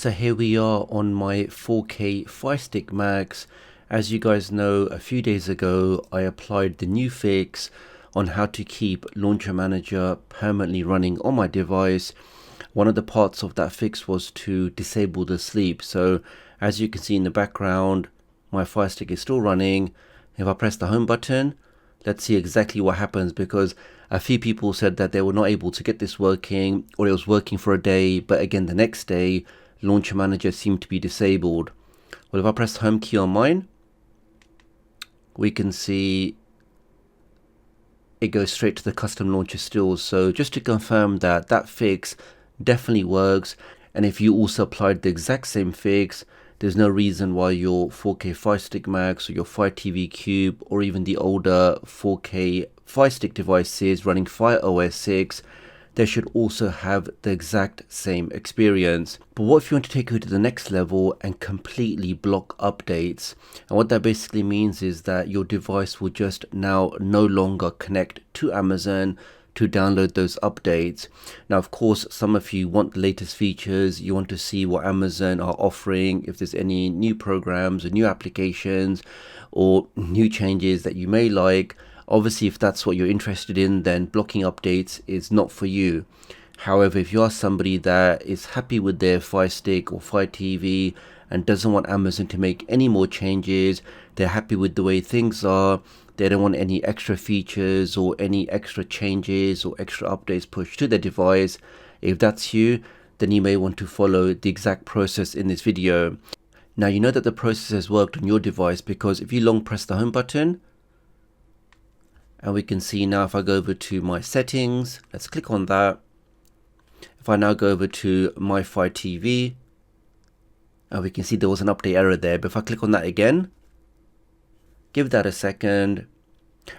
So here we are on my 4K Firestick Max. As you guys know, a few days ago I applied the new fix on how to keep Launcher Manager permanently running on my device. One of the parts of that fix was to disable the sleep. So as you can see in the background, my Firestick is still running. If I press the home button, let's see exactly what happens, because a few people said that they were not able to get this working, or it was working for a day, but again the next day Launcher Manager seemed to be disabled. Well, if I press the home key on mine, we can see it goes straight to the custom launcher still. So just to confirm that that fix definitely works, and if you also applied the exact same fix, there's no reason why your 4K Firestick Max or your Fire TV Cube or even the older 4K Firestick devices running Fire OS 6, they should also have the exact same experience. But what if you want to take it to the next level and completely block updates? And what that basically means is that your device will just now no longer connect to Amazon to download those updates. Now, of course, some of you want the latest features, you want to see what Amazon are offering, if there's any new programs or new applications or new changes that you may like. Obviously, if that's what you're interested in, then blocking updates is not for you. However, if you are somebody that is happy with their Fire Stick or Fire TV and doesn't want Amazon to make any more changes, they're happy with the way things are, they don't want any extra features or any extra changes or extra updates pushed to their device, if that's you, then you may want to follow the exact process in this video. Now, you know that the process has worked on your device because if you long press the home button, and we can see now if I go over to my settings, let's click on that. If I now go over to my Fire TV, and we can see there was an update error there, but if I click on that again, give that a second,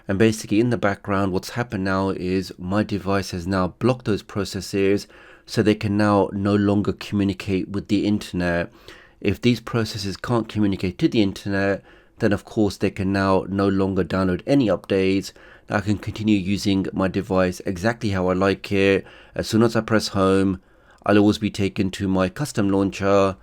and basically in the background what's happened now is my device has now blocked those processes, so they can now no longer communicate with the internet. If these processes can't communicate to the internet, then of course they can now no longer download any updates. I can continue using my device exactly how I like it. As soon as I press home, I'll always be taken to my custom launcher,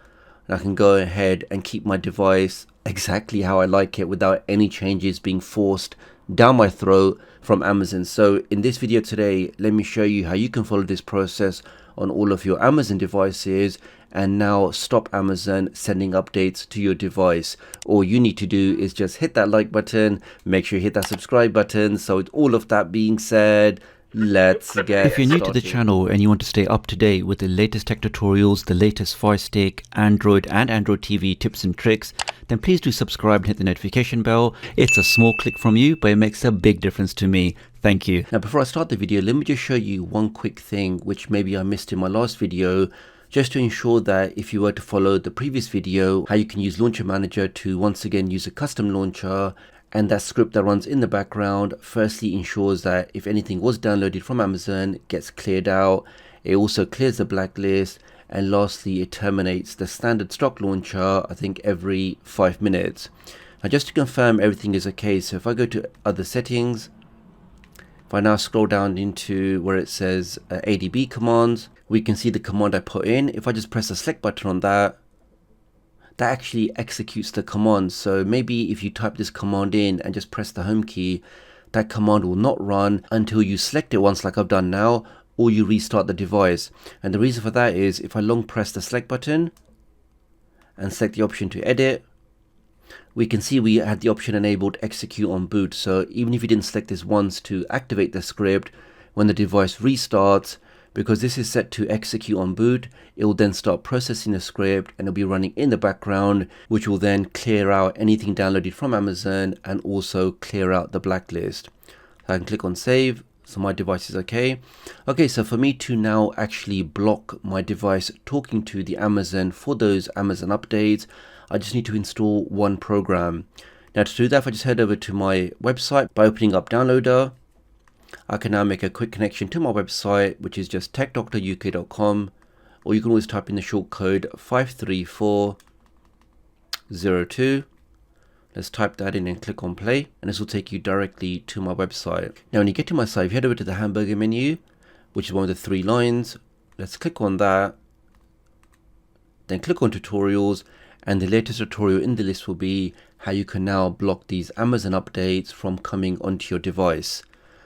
and I can go ahead and keep my device exactly how I like it without any changes being forced down my throat from Amazon. So in this video today, let me show you how you can follow this process on all of your Amazon devices and now stop Amazon sending updates to your device. All you need to do is just hit that like button, make sure you hit that subscribe button. So with all of that being said, let's get started. If you're new to the channel and you want to stay up to date with the latest tech tutorials, the latest Fire Stick, Android and Android TV tips and tricks, then please do subscribe and hit the notification bell. It's a small click from you, but it makes a big difference to me. Thank you. Now, before I start the video, let me just show you one quick thing which maybe I missed in my last video, just to ensure that if you were to follow the previous video, how you can use Launcher Manager to once again use a custom launcher. And that script that runs in the background firstly ensures that if anything was downloaded from Amazon, it gets cleared out. It also clears the blacklist, and lastly it terminates the standard stock launcher, I think every 5 minutes. Now, just to confirm everything is okay, so if I go to other settings, if I now scroll down into where it says ADB commands, we can see the command I put in. If I just press the select button on that, that actually executes the command. So maybe if you type this command in and just press the home key, that command will not run until you select it once like I've done now, or you restart the device. And the reason for that is if I long press the select button and select the option to edit, we can see we had the option enabled execute on boot. So even if you didn't select this once to activate the script, when the device restarts, because this is set to execute on boot, it will then start processing the script and it'll be running in the background, which will then clear out anything downloaded from Amazon and also clear out the blacklist. I can click on save, so my device is okay. Okay, so for me to now actually block my device talking to the Amazon for those Amazon updates, I just need to install one program. Now to do that, if I just head over to my website by opening up Downloader, I can now make a quick connection to my website, which is just tdoctoruk.com, or you can always type in the short code 53402. Let's type that in and click on play, and this will take you directly to my website. Now when you get to my site, if you head over to the hamburger menu, which is one of the 3 lines, let's click on that. then click on tutorials, and the latest tutorial in the list will be how you can now block these Amazon updates from coming onto your device.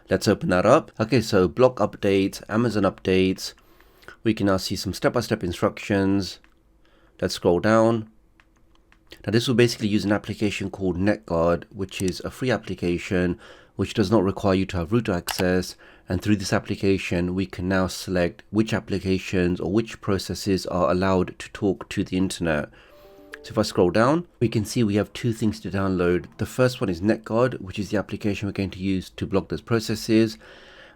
Let's open that up. Okay, so block updates, Amazon updates. We can now see some step-by-step instructions. Let's scroll down. Now this will basically use an application called NetGuard, which is a free application which does not require you to have root access, and through this application we can now select which applications or which processes are allowed to talk to the internet. So if I scroll down, we can see we have two things to download. The first one is NetGuard, which is the application we're going to use to block those processes.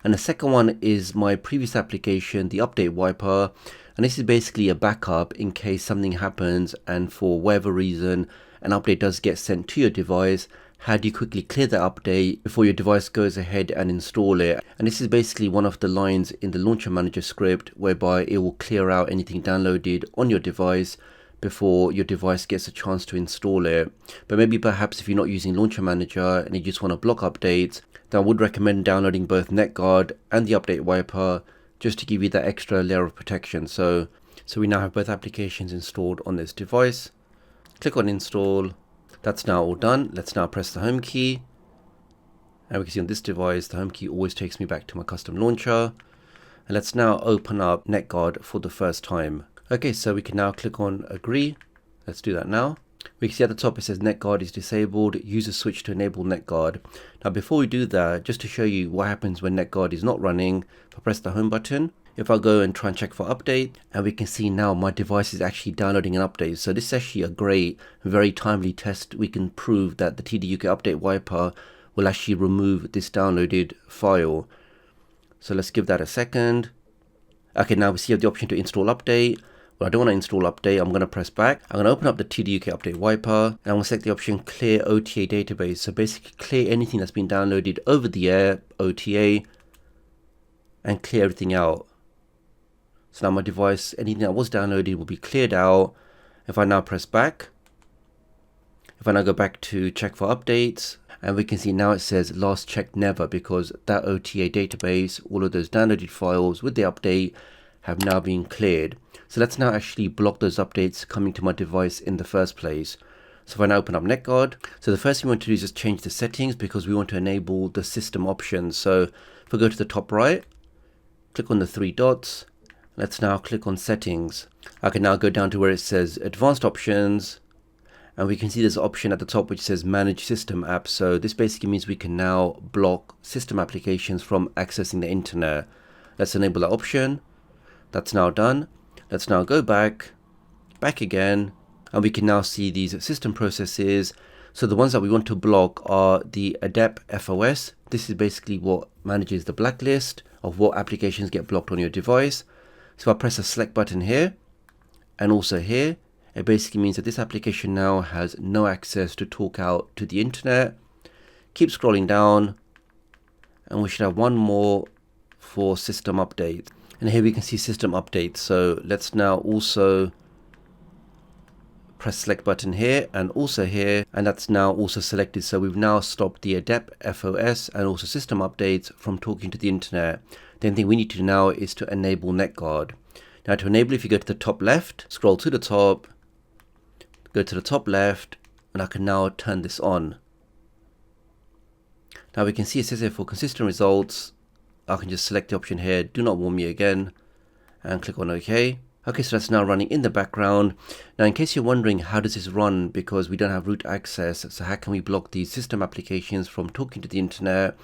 And the second one is my previous application, the Update Wiper. And this is basically a backup in case something happens and for whatever reason an update does get sent to your device. How do you quickly clear that update before your device goes ahead and install it? And this is basically one of the lines in the Launcher Manager script whereby it will clear out anything downloaded on your device before your device gets a chance to install it. But maybe perhaps if you're not using Launcher Manager and you just want to block updates, then I would recommend downloading both NetGuard and the Update Wiper just to give you that extra layer of protection. So we now have both applications installed on this device. Click on install. That's now all done. Let's now press the home key. And we can see on this device, the home key always takes me back to my custom launcher. And let's now open up NetGuard for the first time. Okay, so we can now click on agree. Let's do that now. We can see at the top it says NetGuard is disabled. Use a switch to enable NetGuard. Now before we do that, just to show you what happens when NetGuard is not running, if I press the home button, if I go and try and check for update, and we can see now my device is actually downloading an update. So this is actually a great, very timely test. We can prove that the tdoctoruk Update Wiper will actually remove this downloaded file. So let's give that a second. Okay, now we see the option to install update. Well, I don't want to install update. I'm going to press back. I'm going to open up the tdoctoruk Update Wiper, and I'm going to select the option clear OTA database. So basically clear anything that's been downloaded over the air, OTA, and clear everything out. So now my device, anything that was downloaded will be cleared out. If I now press back, if I now go back to check for updates, and we can see now it says last checked never, because that OTA database, all of those downloaded files with the update have now been cleared. So let's now actually block those updates coming to my device in the first place. So if I now open up NetGuard, so the first thing we want to do is just change the settings because we want to enable the system options. So if I go to the top right, click on the three dots, let's now click on settings. I can now go down to where it says advanced options, and we can see there's an option at the top which says manage system apps. So this basically means we can now block system applications from accessing the internet. Let's enable that option. That's now done. Let's now go back again, and we can now see these system processes. So the ones that we want to block are the adept FOS. This is basically what manages the blacklist of what applications get blocked on your device. So if I press the select button here and also here, it basically means that this application now has no access to talk out to the internet. Keep scrolling down, and we should have one more for system update. And here we can see system updates. So let's now also press select button here and also here, and that's now also selected. So we've now stopped the adept FOS and also system updates from talking to the internet. The only thing we need to do now is to enable NetGuard. Now to enable, if you go to the top left, scroll to the top, go to the top left, and I can now turn this on. Now we can see it says here for consistent results, I can just select the option here, do not warn me again, and click on OK. Okay, so that's now running in the background. Now in case you're wondering how does this run because we don't have root access, so how can we block these system applications from talking to the internet?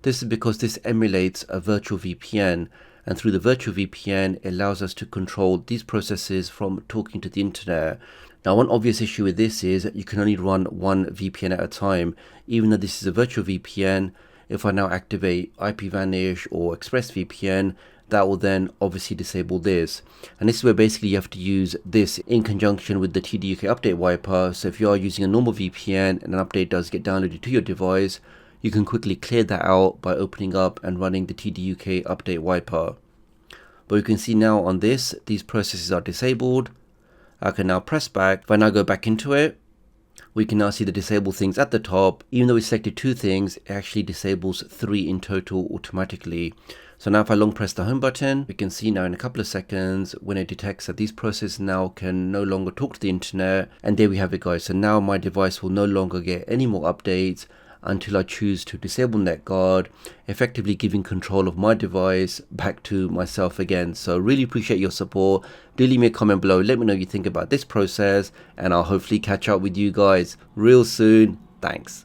This is because this emulates a virtual VPN, and through the virtual VPN it allows us to control these processes from talking to the internet. Now one obvious issue with this is that you can only run one VPN at a time. Even though this is a virtual VPN, if I now activate IPVanish or ExpressVPN, that will then obviously disable this. And this is where basically you have to use this in conjunction with the tdoctoruk Update Wiper. So if you are using a normal VPN and an update does get downloaded to your device, you can quickly clear that out by opening up and running the tdoctoruk Update Wiper. But you can see now on this, these processes are disabled. I can now press back. If I now go back into it, we can now see the disable things at the top. Even though we selected 2 things, it actually disables 3 in total automatically. So now if I long press the home button, we can see now in a couple of seconds when it detects that these processes now can no longer talk to the internet. And there we have it, guys. So now my device will no longer get any more updates until I choose to disable NetGuard, effectively giving control of my device back to myself again. So really appreciate your support. Do leave me a comment below, let me know what you think about this process, and I'll hopefully catch up with you guys real soon. Thanks.